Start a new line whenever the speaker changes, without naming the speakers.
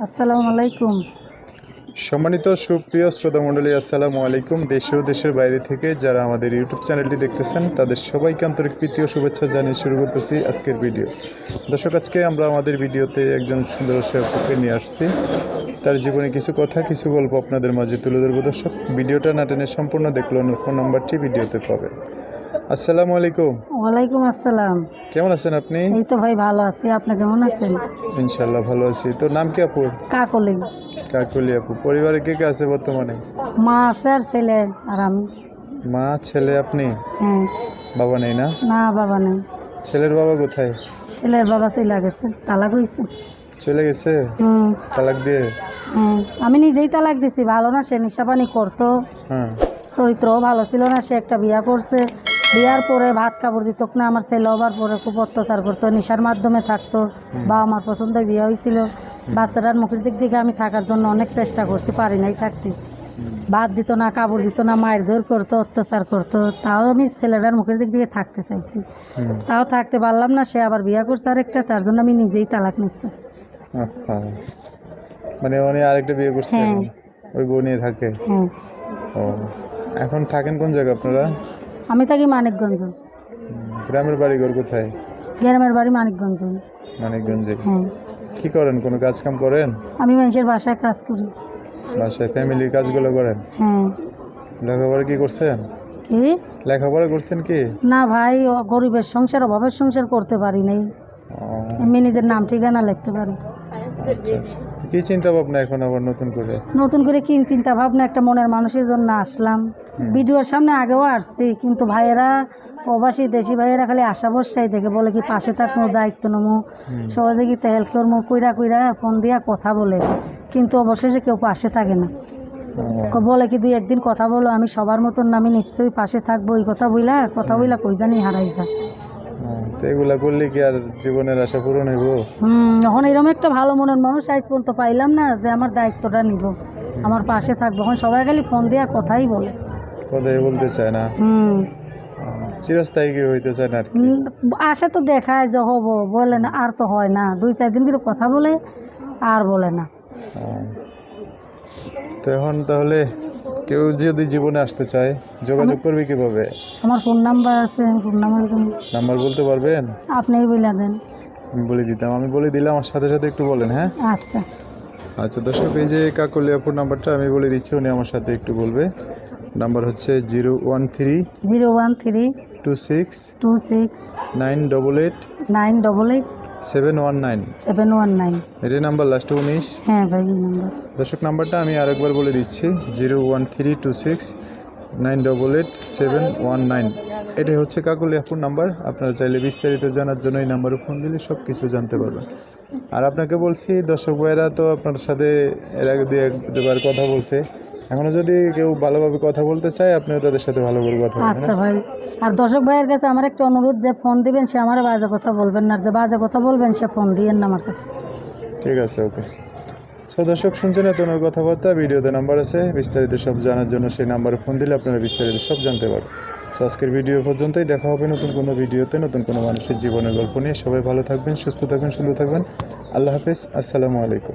আসসালামু আলাইকুম।
সম্মানিত সুপ্রিয় শ্রোতা মণ্ডলী, আসসালামু আলাইকুম। দেশ ও দেশের বাইরে থেকে যারা আমাদের ইউটিউব চ্যানেলটি দেখতেছেন তাদের সবাইকে আন্তরিক প্রীতি ও শুভেচ্ছা জানিয়ে শুরু করতেছি আজকের ভিডিও। দর্শক, আজকে আমরা আমাদের ভিডিওতে একজন সুন্দর সেবককে নিয়ে আসছি। তার জীবনে কিছু কথা, কিছু গল্প আপনাদের মাঝে তুলে ধরবো। দর্শক, ভিডিওটা না টেনে সম্পূর্ণ দেখলে ওনার ফোন নাম্বারটি ভিডিওতে পাবে। আসসালামু আলাইকুম।
ওয়ালাইকুম আসসালাম।
কেমন আছেন আপনি?
এই তো ভাই ভালো আছি, আপনি কেমন আছেন?
ইনশাল্লাহ ভালো আছি। তো নাম কি আপুর?
কাকলি।
কাকলি আপু। পরিবারে কে কে আছে বর্তমানে?
মা আছে আর ছেলে আর আমি।
মা, ছেলে, আপনি?
হ্যাঁ।
বাবা নেই না?
না, বাবা নেই।
ছেলের বাবা কোথায়?
ছেলের বাবা চলে গেছে, তালাক হয়েছে।
চলে গেছে
হুম।
তালাক দিয়ে?
হ্যাঁ, আমি নিজেই তালাক দিছি। ভালো না, সে নেশাপানি করতো,
হ্যাঁ।
চরিত্রও ভালো ছিল না। সে একটা বিয়া করছে, বিয়ার পরে ভাত কাপড় দিত না। আমার ছেলে হবার পরে খুব অত্যাচার করতো, নেশার মাধ্যমে থাকতো। বা আমার পছন্দ বিয়ে হয়েছিল। বাচ্চাটার মুখের দিক থেকে আমি থাকার জন্য অনেক চেষ্টা করছি, পারি নাই থাকতে। ভাত দিত না, কাপড় দিত না, মায়ের ধর করতো, অত্যাচার করতো। তাও আমি ছেলেটার মুখের দিক দিয়ে থাকতে চাইছি, তাও থাকতে পারলাম না। সে আবার বিয়ে করছে আরেকটা, তার জন্য আমি নিজেই তালাক নিচ্ছি।
মানে উনি আরেকটা বিয়ে করছেন?
হ্যাঁ।
ওই বউ নিয়ে থাকে?
হ্যাঁ।
ও, এখন থাকেন কোন জায়গায় আপনারা?
আমি থাকি মানিকগঞ্জ।
গ্রামের বাড়ি ঘর কোথায়?
গ্রামের বাড়ি মানিকগঞ্জ।
মানিকগঞ্জে।
হ্যাঁ।
কি করেন, কোনো কাজ কাম করেন?
আমি মানুষের বাসায় কাজ করি।
বাসায় ফ্যামিলির কাজগুলো করেন?
হ্যাঁ।
লেখাপড়া কি করছেন?
কি?
লেখাপড়া করছেন কি?
না ভাই, গরিবের সংসার, অভাবের সংসার করতে পারি নাই। আমি নিজের নাম ঠিকানা লিখতে পারি।
আচ্ছা আচ্ছা। কি চিন্তা ভাবনা এখন আবার নতুন করে?
নতুন করে কি চিন্তা ভাবনা, একটা মনের মানুষের জন্য আসলাম। ভিডিওর সামনে আগেও আসছি, কিন্তু ভাইয়েরা, প্রবাসী দেশি ভাইয়েরা খালি আশা ভরসাই দেখে, বলে কি পাশে থাকবো, দায়িত্ব নেবো, সহযোগিতা হেল্প করবো, কইরা ফোন দিয়া কথা বলে, কিন্তু অবশেষে কেউ পাশে থাকে না। বলে কি দুই একদিন কথা বলো, আমি সবার মতন না, আমি নিশ্চয়ই পাশে থাকবো, এই কথা বইলা কই জানি হারাই যায়।
তো এগুলা করলে কি আর জীবনের আশা পূরণ হইব?
এখন এরকম একটা ভালো মনের মানুষ আজ পর্যন্ত পাইলাম না যে আমার দায়িত্বটা নিব, আমার পাশে থাকবো। এখন সবাই খালি ফোন দিয়া কথাই বলে,
কথাই বলতে চায় না। চিরস্থায়ী কি হইতে চায় না আর কি।
আশা তো দেখায় যে হব, বলে না, আর তো হয় না। 2-4 দিন করে কথা বলে আর বলে না।
তো এখন তাহলে কেউ যদি জীবনে আসতে চায় যোগাযোগ করবে কিভাবে?
আমার ফোন নাম্বার আছে, ফোন
নাম্বার বলতে পারবেন?
আপনিই বলে দেন।
আমি বলে দিতাম, আমি বলে দিলাম, আমার সাথে সাথে একটু বলেন। হ্যাঁ
আচ্ছা
আচ্ছা। দর্শক, এই যে কাকলি আপুর নাম্বারটা আমি বলে দিচ্ছি, উনি আমার সাথে একটু বলবে। নাম্বার হচ্ছে 013
26
988
988
719।
719।
এটাই নাম্বার, লাস্ট 19।
হ্যাঁ ভাই, এই নাম্বার।
দর্শক, নাম্বারটা আমি আরেকবার বলে দিচ্ছি, 01326 988 719। এটাই হচ্ছে কাকলি আপুর নাম্বার। আপনারা চাইলে বিস্তারিত জানার জন্য এই নাম্বারে ফোন দিলে সব কিছু জানতে পারবেন। আর আপনাকে বলছি, দর্শক ভাইয়েরা তো আপনার সাথে এর আগে দুবার কথা বলছে, এখনও যদি কেউ ভালোভাবে কথা বলতে চায় আপনিও তাদের সাথে ভালো করে কথা বলবেন।
আচ্ছা ভাই, আর দর্শক ভাইয়ের কাছে আমার একটা অনুরোধ, যে ফোন দিবেন সে আমার বাজে কথা বলবেন না, আর যে বাজে কথা বলবেন সে ফোন দিয়েন না আমার কাছে।
ঠিক আছে, ওকে। সো দর্শক, শুনছেন এত কথাবার্তা, ভিডিওতে নাম্বার আছে, বিস্তারিত সব জানার জন্য সেই নাম্বারে ফোন দিলে আপনারা বিস্তারিত সব জানতে পারবেন। সো আজকের ভিডিও পর্যন্তই, দেখা হবে নতুন কোনো ভিডিওতে, নতুন কোনো মানুষের জীবনের গল্প নিয়ে। সবাই ভালো থাকবেন, সুস্থ থাকবেন, সুন্দর থাকবেন। আল্লাহ হাফেজ, আসসালামু আলাইকুম।